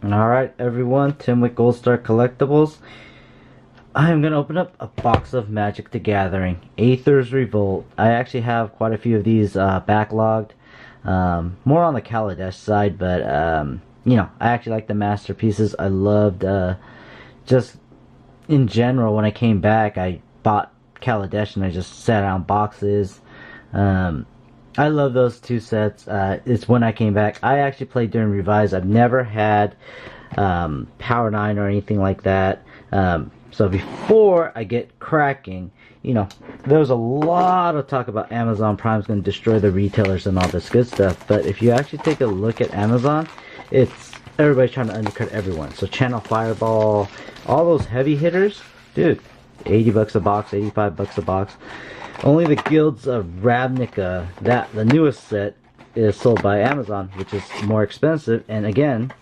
Alright everyone, Tim with Gold Star Collectibles. I am going to open up a box of Magic the Gathering, Aether's Revolt. I actually have quite a few of these backlogged. More on the Kaladesh side, but you know, I actually like the masterpieces. I loved, just in general, when I came back, I bought Kaladesh and I just sat on boxes. I love those two sets. It's when I came back. I actually played during Revise. I've never had Power 9 or anything like that. So before I get cracking, you know, there was a lot of talk about Amazon Prime's going to destroy the retailers and all this good stuff. But if you actually take a look at Amazon, it's everybody's trying to undercut everyone. So Channel Fireball, all those heavy hitters, dude, 80 bucks a box, 85 bucks a box. Only the Guilds of Ravnica, that the newest set, is sold by Amazon, which is more expensive. And again,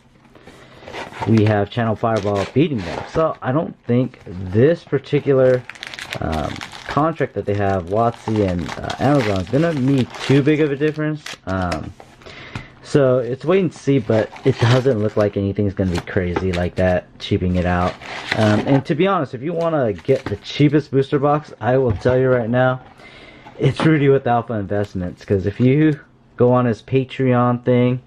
we have Channel Fireball beating them. So I don't think this particular contract that they have, WotC and Amazon, is gonna be too big of a difference. So it's wait and see, but it doesn't look like anything's gonna be crazy like that, cheaping it out. And to be honest, if you want to get the cheapest booster box, I will tell you right now, it's Rudy with Alpha Investments. Because if you go on his Patreon thing,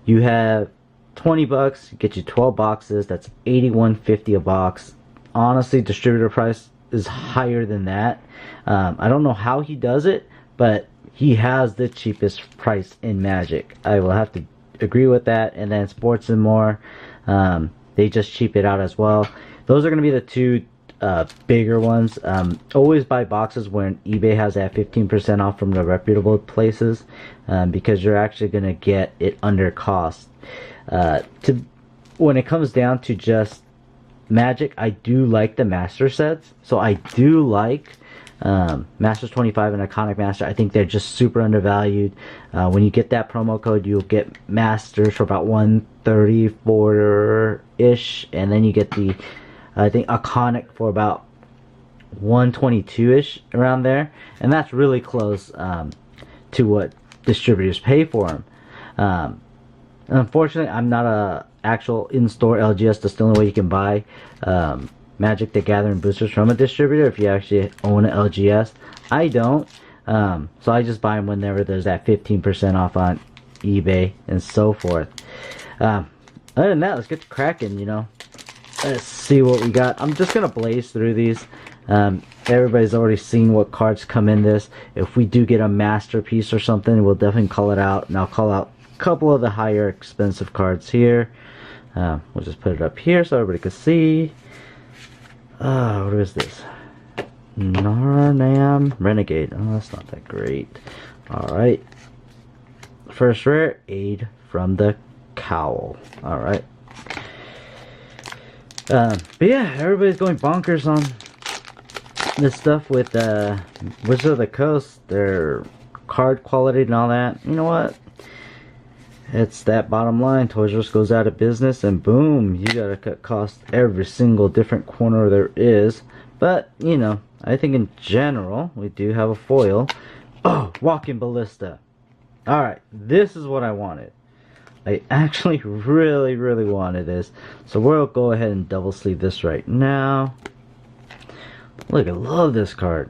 you have 20 bucks, get you 12 boxes. That's $81.50 a box. Honestly, distributor price is higher than that. I don't know how he does it, but he has the cheapest price in Magic. I will have to agree with that. And then Sports and More, they just cheap it out as well. Those are going to be the two bigger ones. Always buy boxes when eBay has that 15% off from the reputable places, because you're actually going to get it under cost. When it comes down to just Magic, I do like the Master sets. So I do like Masters 25 and Iconic Master. I think they're just super undervalued. When you get that promo code, you'll get Masters for about $134-ish, and then you get the, I think, Iconic for about $122-ish, around there, and that's really close to what distributors pay for them. Unfortunately, I'm not a actual in-store LGS. That's the only way you can buy Magic the Gathering boosters from a distributor if you actually own an LGS. I don't, so I just buy them whenever there's that 15% off on eBay and so forth. Other than that, let's get to cracking. You know, let's see what we got. I'm just gonna blaze through these. Everybody's already seen what cards come in this. If we do get a masterpiece or something, we'll definitely call it out, and I'll call out a couple of the higher expensive cards here. We'll just put it up here so everybody can see. What is this? Narnam Renegade. Oh, that's not that great. Alright. First rare, Aid from the Cowl. Alright. But yeah, everybody's going bonkers on this stuff with Wizards of the Coast. Their card quality and all that. You know what? It's that bottom line. Toys R Us goes out of business and boom, you gotta cut costs every single different corner there is. But, you know, I think in general, we do have a foil. Oh, Walking Ballista. Alright, this is what I wanted. I actually really wanted this. So we'll go ahead and double sleeve this right now. Look, I love this card.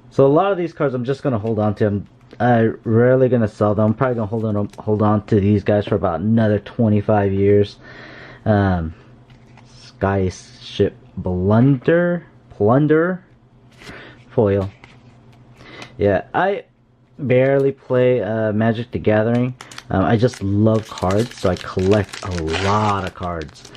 So a lot of these cards I'm just gonna hold on to. I'm rarely gonna sell them. I'm probably gonna hold on to these guys for about another 25 years. Skyship Plunder foil. Yeah, I barely play Magic the Gathering. I just love cards, so I collect a lot of cards,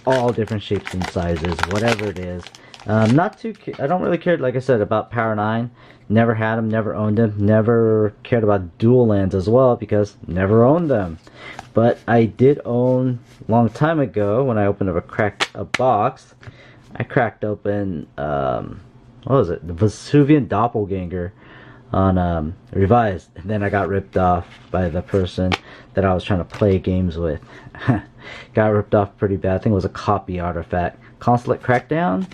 all different shapes and sizes, whatever it is. I don't really care, like I said, about Power 9. Never had them, never owned them, never cared about dual lands as well because never owned them. But I did own, a long time ago, when I opened up a box, I cracked open, what was it? The Vesuvian Doppelganger on Revised. And then I got ripped off by the person that I was trying to play games with. Got ripped off pretty bad. I think it was a copy artifact. Consulate Crackdown.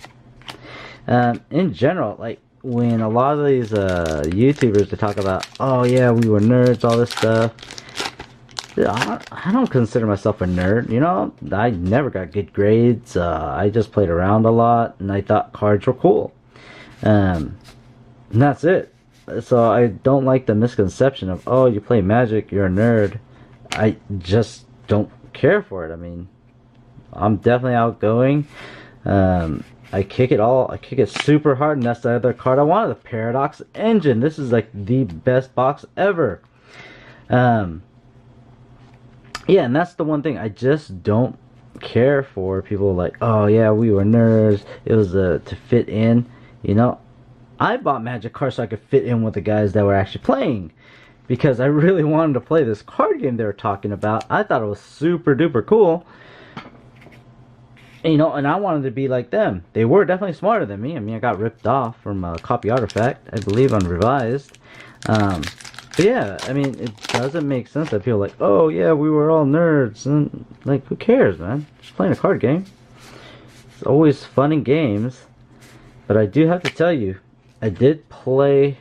In general, like, when a lot of these YouTubers, they talk about, oh yeah, we were nerds, all this stuff, I don't consider myself a nerd. You know, I never got good grades. I just played around a lot, and I thought cards were cool. And that's it. So I don't like the misconception of, oh, you play Magic, you're a nerd. I just don't care for it. I mean, I'm definitely outgoing. I kick it super hard, and that's the other card I wanted, the Paradox Engine. This is like the best box ever. Yeah, and that's the one thing I just don't care for. People like, oh yeah, we were nerds. It was to fit in. You know, I bought Magic cards so I could fit in with the guys that were actually playing, because I really wanted to play this card game they were talking about. I thought it was super duper cool. And, you know, and I wanted to be like them. They were definitely smarter than me. I mean, I got ripped off from Copy Artifact, I believe, on Revised. But yeah, I mean, it doesn't make sense that people are like, oh yeah, we were all nerds. And like, who cares, man? Just playing a card game. It's always fun in games. But I do have to tell you, I did play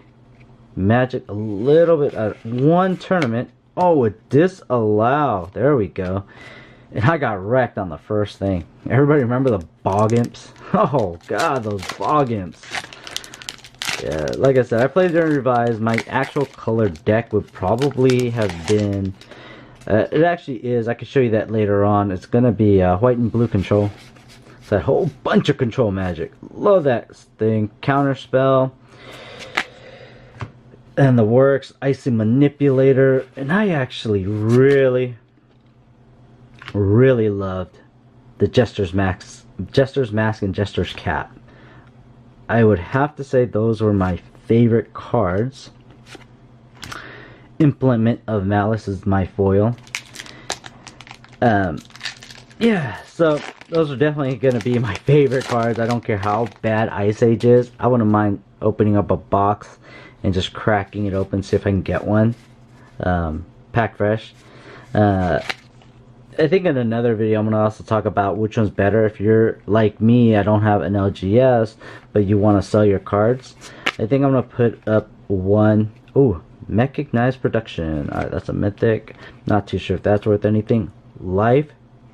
Magic a little bit at one tournament. Oh, a disallow. There we go. And I got wrecked on the first thing. Everybody remember the bog imps? Oh god, those bog imps. Yeah, like I said, I played during Revised. My actual color deck would probably have been... it actually is. I can show you that later on. It's going to be white and blue control. It's that whole bunch of control magic. Love that thing. Counter spell. And the works. Icy Manipulator. And I actually really loved the Jester's Mask and Jester's Cap. I would have to say those were my favorite cards. Implement of Malice is my foil. Yeah, so those are definitely going to be my favorite cards. I don't care how bad Ice Age is. I wouldn't mind opening up a box and just cracking it open, see if I can get one. Pack fresh. I think in another video I'm going to also talk about which one's better. If you're like me, I don't have an LGS, but you want to sell your cards. I think I'm going to put up one. Ooh, Mechanized Production. Alright, that's a mythic. Not too sure if that's worth anything. Life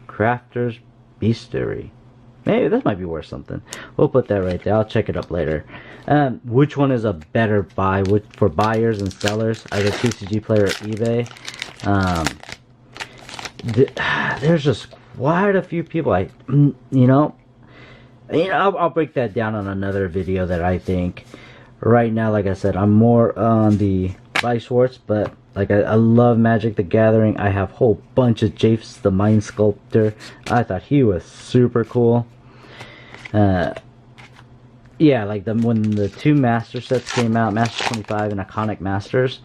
Crafter's Beastery. Maybe that might be worth something. We'll put that right there. I'll check it up later. Which one is a better buy for buyers and sellers? Either TCG Player or eBay. There's just quite a few people. I'll break that down on another video. That I think right now, like I said, I'm more on the Weiss Schwarz, but like I love Magic the Gathering. I have a whole bunch of Japes the Mind Sculptor. I thought he was super cool. Yeah, like when the two Master sets came out, Master 25 and Iconic Masters,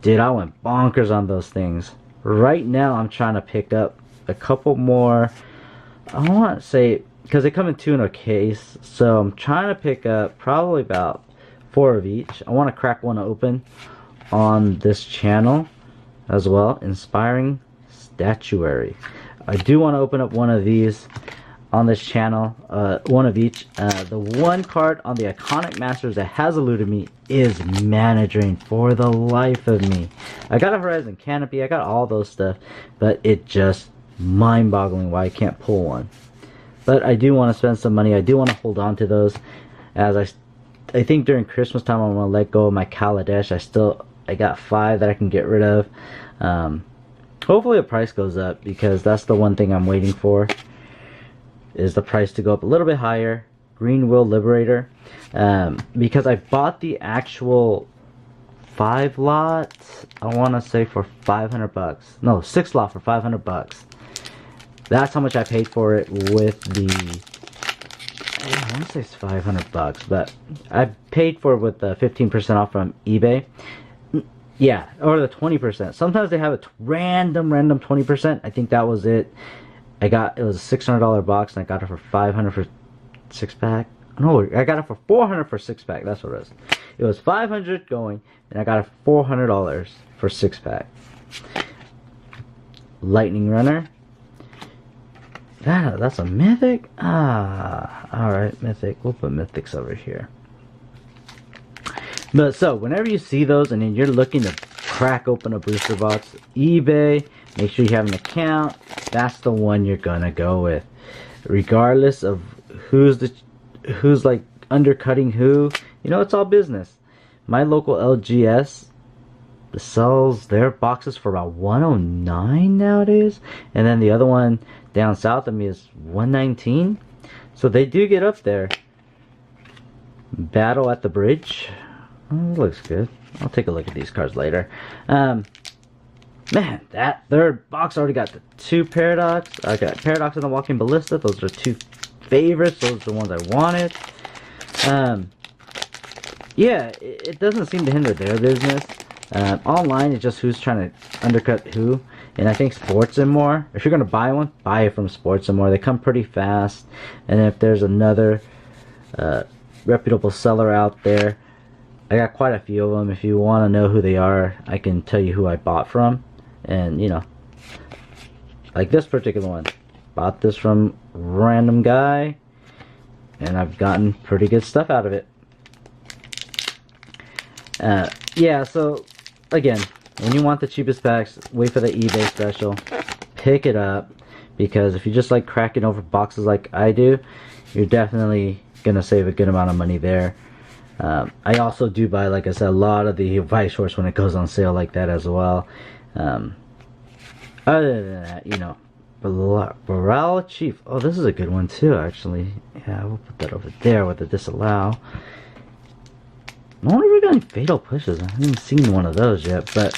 dude, I went bonkers on those things. Right now, I'm trying to pick up a couple more. I want to say, because they come in two in a case, so I'm trying to pick up probably about 4 of each. I want to crack one open on this channel as well. Inspiring Statuary. I do want to open up one of these on this channel, one of each. The one card on the Iconic Masters that has eluded me is Mana Drain for the life of me. I got a Horizon Canopy, I got all those stuff, but it just mind-boggling why I can't pull one. But I do want to spend some money. I do want to hold on to those, as I think during Christmas time I want to let go of my Kaladesh. I got 5 that I can get rid of. Hopefully the price goes up, because that's the one thing I'm waiting for, is the price to go up a little bit higher. Green Will Liberator, because I bought the actual 5 lots, I want to say for $500. No, 6 lot for $500. That's how much I paid for it with the, I want to say it's $500, but I paid for it with the 15% off from eBay. Yeah, or the 20%. Sometimes they have a random 20%. I think that was it. It was a $600 box, and I got it for $500 for 6-pack. No, I got it for $400 for 6-pack. That's what it was. It was $500 going, and I got it for $400 for 6-pack. Lightning Runner. That's a mythic? Alright, mythic. We'll put mythics over here. But so, whenever you see those and then you're looking to crack open a booster box, eBay, make sure you have an account. That's the one you're gonna go with, regardless of who's like undercutting who. You know, it's all business. My local LGS sells their boxes for about $109 nowadays, and then the other one down south of me is $119. So they do get up there. Battle at the Bridge. Oh, it looks good. I'll take a look at these cards later. Man, that third box already got the 2 Paradox. I got Paradox and the Walking Ballista. Those are 2 favorites. Those are the ones I wanted. Yeah, it doesn't seem to hinder their business. Online, it's just who's trying to undercut who. And I think Sports and More, if you're going to buy one, buy it from Sports and More. They come pretty fast. And if there's another reputable seller out there, I got quite a few of them. If you want to know who they are, I can tell you who I bought from. And, you know, like this particular one. Bought this from random guy, and I've gotten pretty good stuff out of it. Yeah, so, again, when you want the cheapest packs, wait for the eBay special. Pick it up, because if you just like cracking over boxes like I do, you're definitely going to save a good amount of money there. I also do buy, like I said, a lot of the Weiss Schwarz when it goes on sale like that as well. Other than that, you know, Baral Chief. Oh, this is a good one too, actually. Yeah, we'll put that over there with the Disallow. I wonder if we're getting Fatal Pushes. I haven't seen one of those yet, but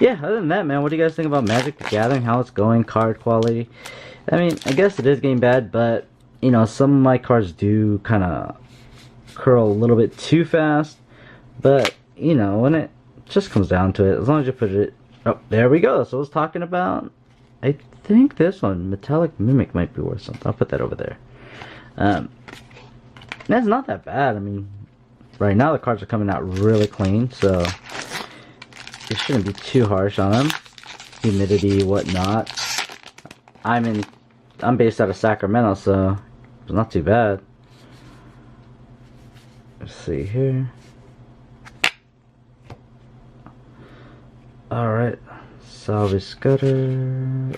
yeah, other than that, man, what do you guys think about Magic the Gathering? How it's going, card quality? I mean, I guess it is getting bad, but, you know, some of my cards do kind of curl a little bit too fast, but, you know, when it just comes down to it, as long as you put it, oh, there we go. So I was talking about, I think this one, Metallic Mimic, might be worth something. I'll put that over there. That's not that bad. I mean, right now the cards are coming out really clean, so it shouldn't be too harsh on them. Humidity, whatnot. I'm based out of Sacramento, so it's not too bad. Let's see here. Alright. Salvage Scudder.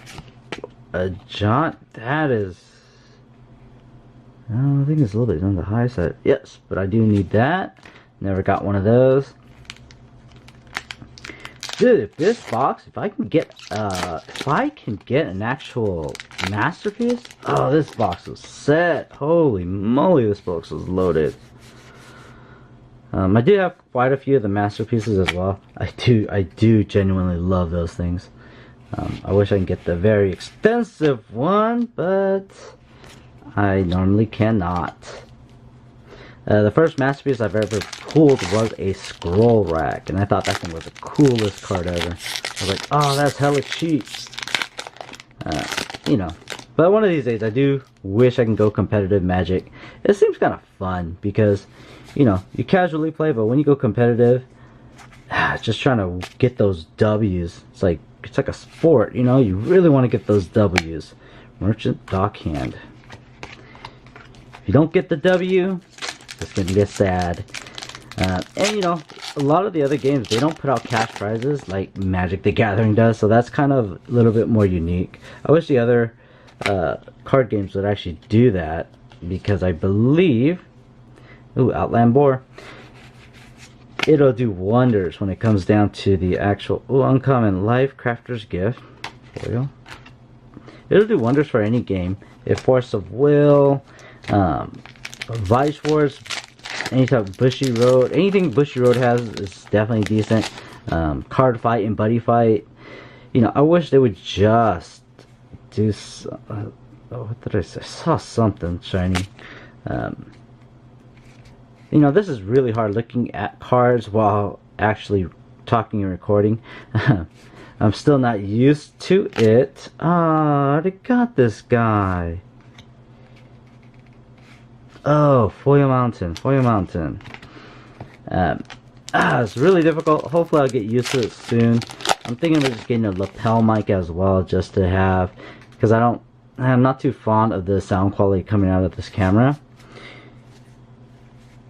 A Jaunt. That is... I think it's a little bit on the high side. Yes, but I do need that. Never got one of those. Dude, if this box, if I can get an actual masterpiece, oh, this box was set. Holy moly, this box was loaded. I do have quite a few of the masterpieces as well. I do genuinely love those things. I wish I can get the very expensive one, but I normally cannot. The first masterpiece I've ever pulled was a scroll rack, and I thought that thing was the coolest card ever. I was like, oh, that's hella cheap. You know, but one of these days I do wish I can go competitive Magic. It seems kind of fun because, you know, you casually play, but when you go competitive, just trying to get those W's. It's like a sport, you know. You really want to get those W's. Merchant Dockhand. If you don't get the W, it's gonna get sad. And you know, a lot of the other games, they don't put out cash prizes like Magic the Gathering does, so that's kind of a little bit more unique. I wish the other card games would actually do that, because I believe, ooh, Outland Boar, it'll do wonders when it comes down to the actual, ooh, uncommon Life Crafter's Gift foil. It'll do wonders for any game. If Force of Will, Weiss Schwarz, any type of Bushy Road, anything Bushy Road has is definitely decent. Card Fight and Buddy Fight. You know, I wish they would just do oh, what did I say? I saw something shiny. You know, this is really hard looking at cards while actually talking and recording. I'm still not used to it. Ah, I already got this guy. Oh, Foil Mountain, Foil Mountain. It's really difficult. Hopefully I'll get used to it soon. I'm thinking of just getting a lapel mic as well, just to have, because I'm not too fond of the sound quality coming out of this camera.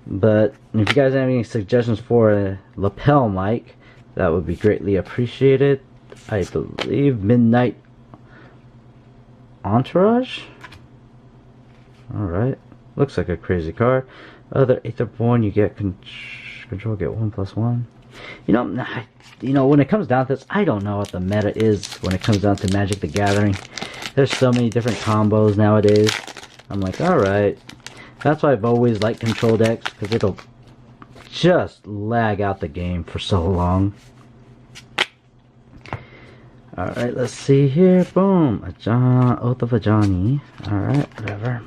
But if you guys have any suggestions for a lapel mic, that would be greatly appreciated. I believe Midnight Entourage. Alright. Looks like a crazy card. Other Aetherborn, you get control, get 1+1. You know, when it comes down to this, I don't know what the meta is when it comes down to Magic the Gathering. There's so many different combos nowadays. I'm like, alright. That's why I've always liked control decks, because it'll just lag out the game for so long. Alright, let's see here. Boom. Oath of Ajani. Alright, whatever.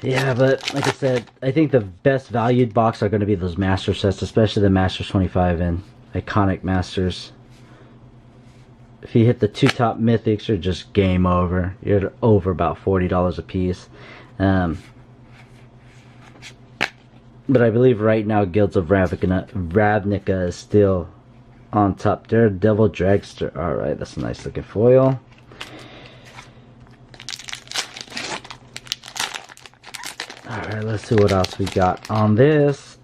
Yeah, but like I said, I think the best valued box are going to be those master sets, especially the Masters 25 and Iconic Masters. If you hit the 2 top mythics, you're just game over. You're over about $40 a piece. But I believe right now Guilds of Ravnica is still on top. Daredevil Dragster. Alright, that's a nice looking foil. Alright, let's see what else we got on this.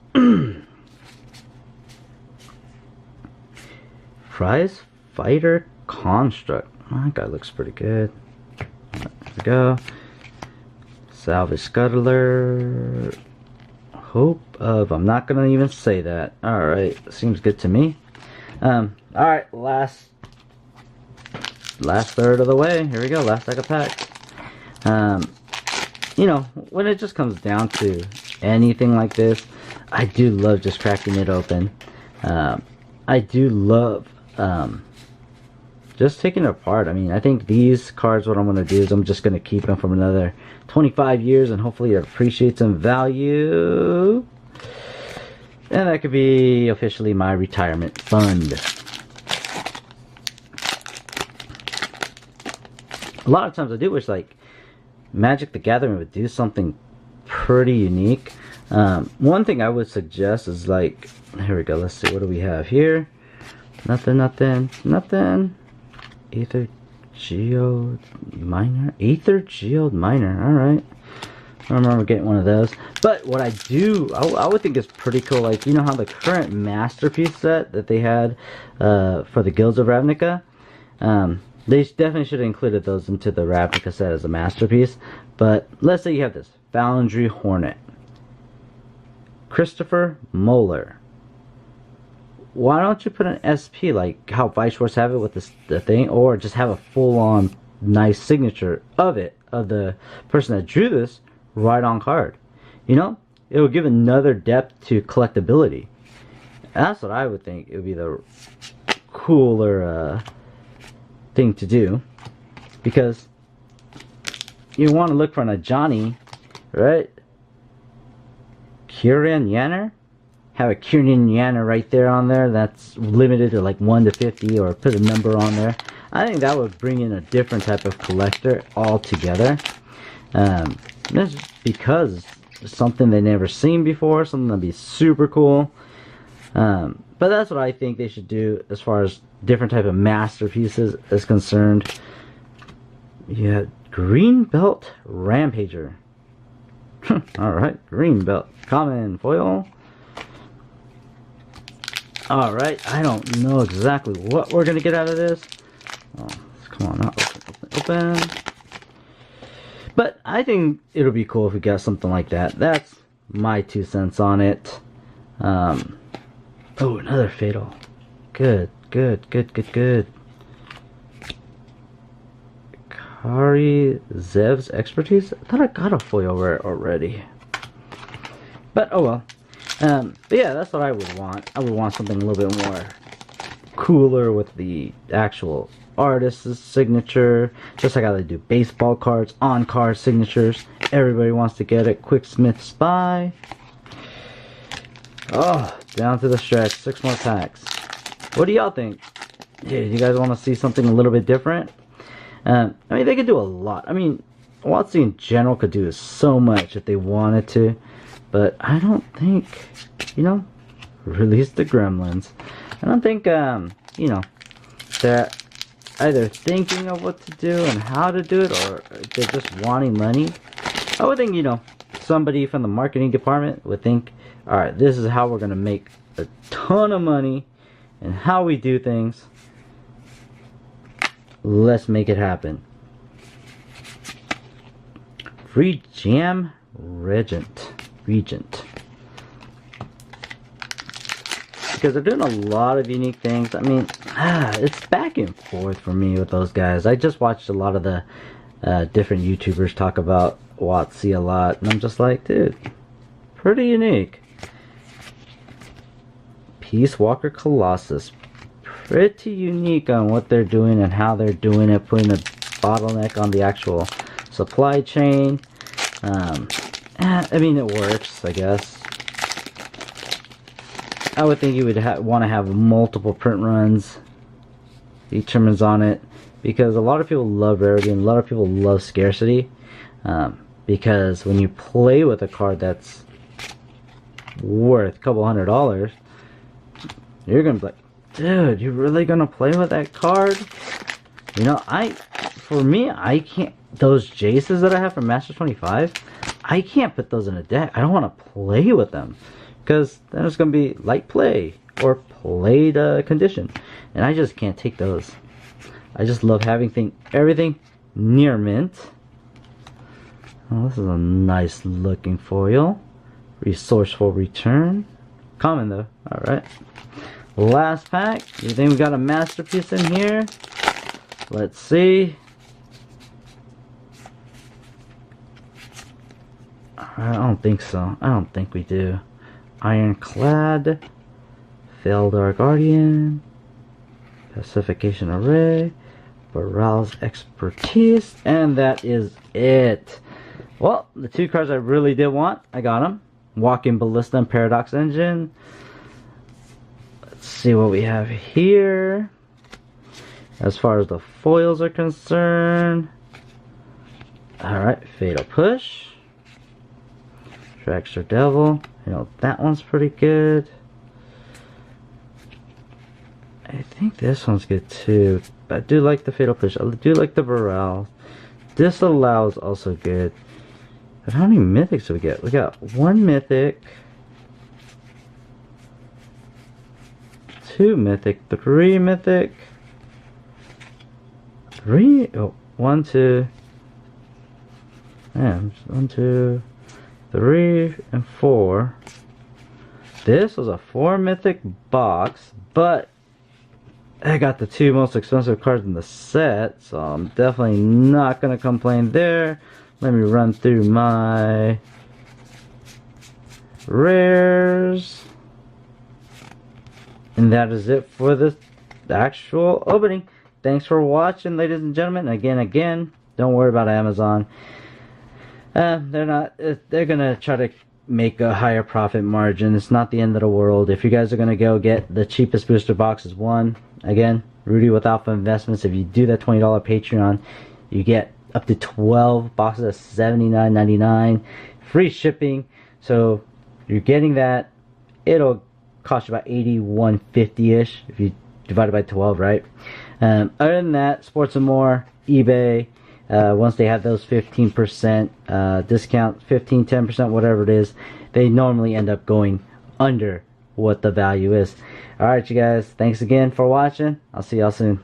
Prize Fighter Construct. That guy looks pretty good. There we go. Salvage Scuttler. Hope of... I'm not going to even say that. Alright, seems good to me. Alright, last third of the way. Here we go, last deck of pack. You know, when it just comes down to anything like this, I do love just cracking it open. I do love just taking it apart. I mean, I think these cards, what I'm going to do is I'm just going to keep them for another 25 years and hopefully it appreciates in value. And that could be officially my retirement fund. A lot of times I do wish, like, Magic the Gathering would do something pretty unique. One thing I would suggest is, like, here we go, let's see, what do we have here? Nothing. Aether Geode Miner. Aether Geode Miner, alright. I remember getting one of those. But what I would think is pretty cool, like, you know how the current Masterpiece set that they had for the Guilds of Ravnica? They definitely should have included those into the Ravnica set as a Masterpiece. But let's say you have this Foundry Hornet, Christopher Moeller. Why don't you put an SP like how Weiss Schwarz have it with the thing, or just have a full-on nice signature of it, of the person that drew this, right on card? You know, it would give another depth to collectability. That's what I would think it would be the cooler thing to do, because you want to look for an Ajani, right? Kieran Yanner, have a Kieran Yanner right there on there. That's limited to like 1 to 50, or put a number on there. I think that would bring in a different type of collector altogether. That's because it's something they've never seen before, something that'd be super cool. But that's what I think they should do as far as different type of masterpieces is concerned. Yeah, Green Belt Rampager. Alright, Green Belt. Common foil. Alright, I don't know exactly what we're going to get out of this. Oh, come on, not open. But I think it'll be cool if we get something like that. That's my 2 cents on it. Oh, another Fatal. Good. Kari Zev's Expertise? I thought I got a foil rare already. But, oh well. But yeah, that's what I would want. I would want something a little bit more cooler with the actual artist's signature. Just like how they do baseball cards, on-card signatures. Everybody wants to get it. Quicksmith Spy. Oh, down to the stretch. 6 more packs. What do y'all think? Yeah, you guys want to see something a little bit different? I mean, they could do a lot. I mean, WotC in general could do so much if they wanted to. But I don't think, you know, release the Gremlins. I don't think, you know, they're either thinking of what to do and how to do it, or they're just wanting money. I would think, you know, somebody from the marketing department would think, alright, this is how we're going to make a ton of money and how we do things. Let's make it happen. Free Jam Regent. Because they're doing a lot of unique things. I mean, it's back and forth for me with those guys. I just watched a lot of the different YouTubers talk about WotC a lot, and I'm just like, dude, pretty unique. Peace Walker Colossus. Pretty unique on what they're doing and how they're doing it, putting a bottleneck on the actual supply chain. I mean, it works, I guess. I would think you would want to have multiple print runs, determines on it, because a lot of people love rarity and a lot of people love scarcity. Because when you play with a card that's worth a couple $100, you're gonna be like, dude, you really gonna play with that card? You know, for me, I can't. Those Jaces that I have from Master 25, I can't put those in a deck. I don't want to play with them, because then it's gonna be light play or played condition, and I just can't take those. I just love having everything near mint. Oh, this is a nice looking foil. Resourceful return. Common though. Alright. Last pack. You think we got a masterpiece in here? Let's see. I don't think so. I don't think we do. Ironclad. Feldar Guardian. Pacification Array. Baral's Expertise. And that is it. Well, the two cards I really did want, I got them. Walking Ballista and Paradox Engine. Let's see what we have here. As far as the foils are concerned. Alright, Fatal Push. Dragster Devil. You know, that one's pretty good. I think this one's good too. I do like the Fatal Push. I do like the Baral. Disallow is also good. But how many mythics do we get? We got 1 mythic, 2 mythic, 3 mythic, 3, oh, 1, 2, yeah, 1, 2, 3, and 4. This was a 4 mythic box, but I got the 2 most expensive cards in the set, so I'm definitely not going to complain there. Let me run through my rares. And that is it for the actual opening. Thanks for watching, ladies and gentlemen. Again, don't worry about Amazon. They're gonna try to make a higher profit margin. It's not the end of the world. If you guys are gonna go get the cheapest booster boxes, again, Rudy with Alpha Investments, if you do that $20 Patreon, you get up to 12 boxes at $79.99, free shipping. So you're getting that. It'll cost you about $81.50-ish if you divide it by 12, right? Other than that, Sports and More, eBay, once they have those 15% discount, 15, 10%, whatever it is, they normally end up going under what the value is. Alright, you guys, thanks again for watching. I'll see y'all soon.